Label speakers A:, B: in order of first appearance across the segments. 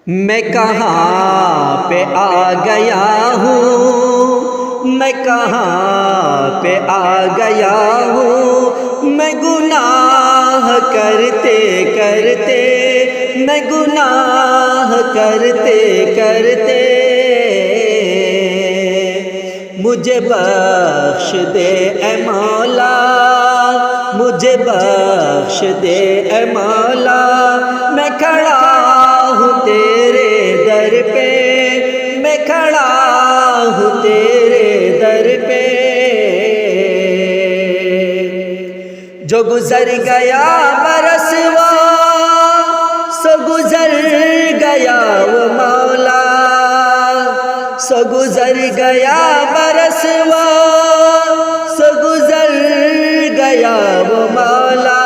A: میں کہاں پہ آ گیا ہوں، میں کہاں پہ آ گیا ہوں، میں گناہ کرتے کرتے، میں گناہ کرتے کرتے، مجھے بخش دے اے مولا، مجھے بخش دے اے مولا، میں کھڑا ہوں تیرے در پہ، میں کھڑا ہوں تیرے در پہ، جو گزر گیا برس وہ سو گزر گیا وہ مولا، سو گزر گیا برس وہ سو گزر گیا وہ مولا،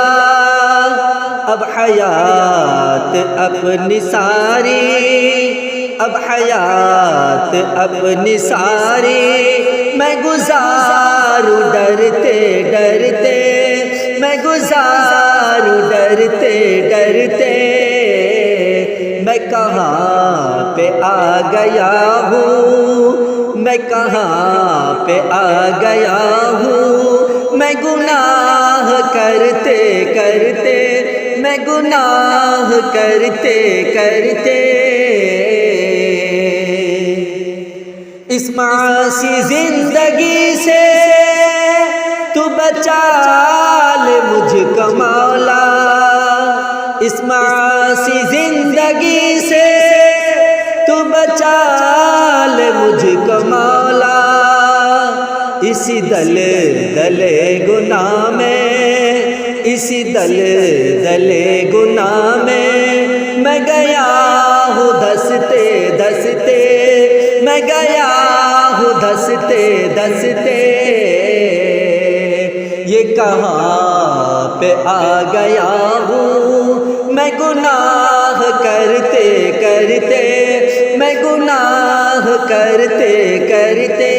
A: اب حیات اپنی ساری، اب حیات اپنی ساری میں گزاروں ڈرتے ڈرتے، میں گزاروں ڈرتے ڈرتے، میں کہاں پہ آ گیا ہوں، میں کہاں پہ آ گیا ہوں، میں گناہ کرتے کرتے، میں گناہ کرتے کرتے، اس معاصی زندگی سے تو بچا لے مجھ کو مولا، اس معاصی زندگی سے تو بچا لے مجھ کو مولا، اسی دل گناہ میں، اسی دل گناہ میں گیا ہوں دھستے دھستے، میں گیا ہوں دھستے دھستے، یہ کہاں پہ آ گیا ہوں، میں گناہ کرتے کرتے، میں گناہ کرتے کرتے،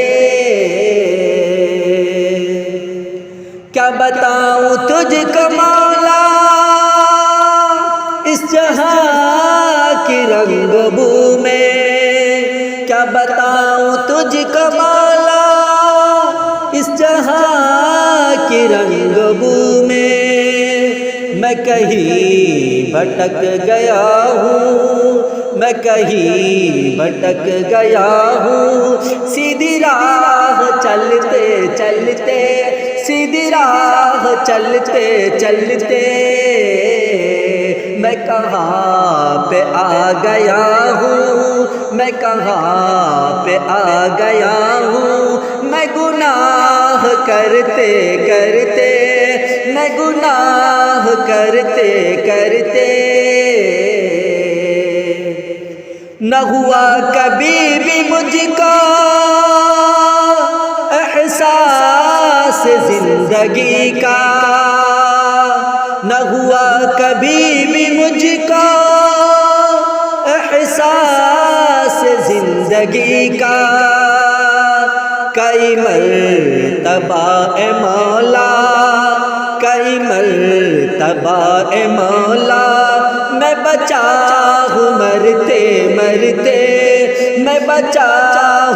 A: کیا بتاؤں تجھ کو مولا اس جہاں کی رنگ بو میں، کیا بتاؤں تجھ کو مولا اس جہاں کی رنگ بو میں کہیں بھٹک گیا ہوں، میں کہیں بھٹک گیا ہوں، سیدھی راہ چلتے چلتے، سیدھی راہ چلتے چلتے، میں کہاں پہ آ گیا ہوں، میں کہاں پہ آ گیا ہوں، میں گناہ کرتے کرتے، میں گناہ کرتے کرتے، نہ ہوا کبھی بھی مجھ کو احساس زندگی کا، نہ ہوا کبھی بھی مجھ کو احساس زندگی کا، کئی مرتبہ اے مولا، کئی مرتبہ اے مولا، میں بچا ہوں مرتے مرتے، میں بچا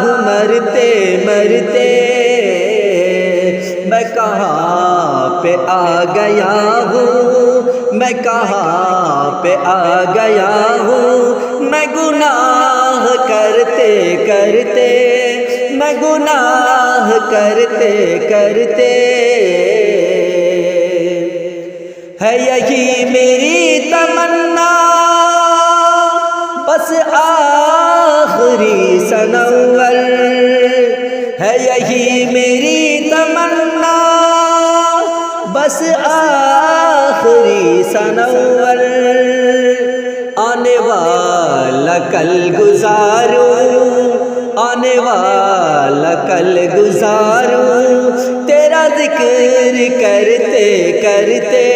A: ہوں مرتے مرتے، میں کہاں پہ آ گیا ہوں، میں کہاں پہ آ گیا ہوں، میں گناہ کرتے کرتے، میں گناہ کرتے کرتے، ہے یہی میری تمنا بس آخری سنور، ہے یہی میری تمنا بس آخری سنور، آنے والا کل گزاروں، آنے والا کل گزاروں، تیرا ذکر کرتے کرتے،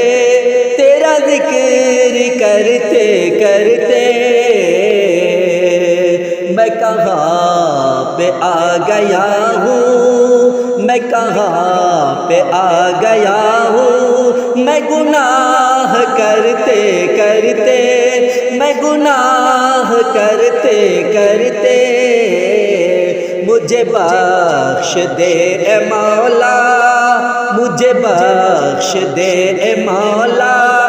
A: تیرا ذکر کرتے کرتے، میں کہاں پہ آ گیا ہوں، میں کہاں پہ آ گیا ہوں، میں گناہ کرتے کرتے، میں گناہ کرتے کرتے مجھے بخش دے اے مولا، مجھے بخش دے اے مولا،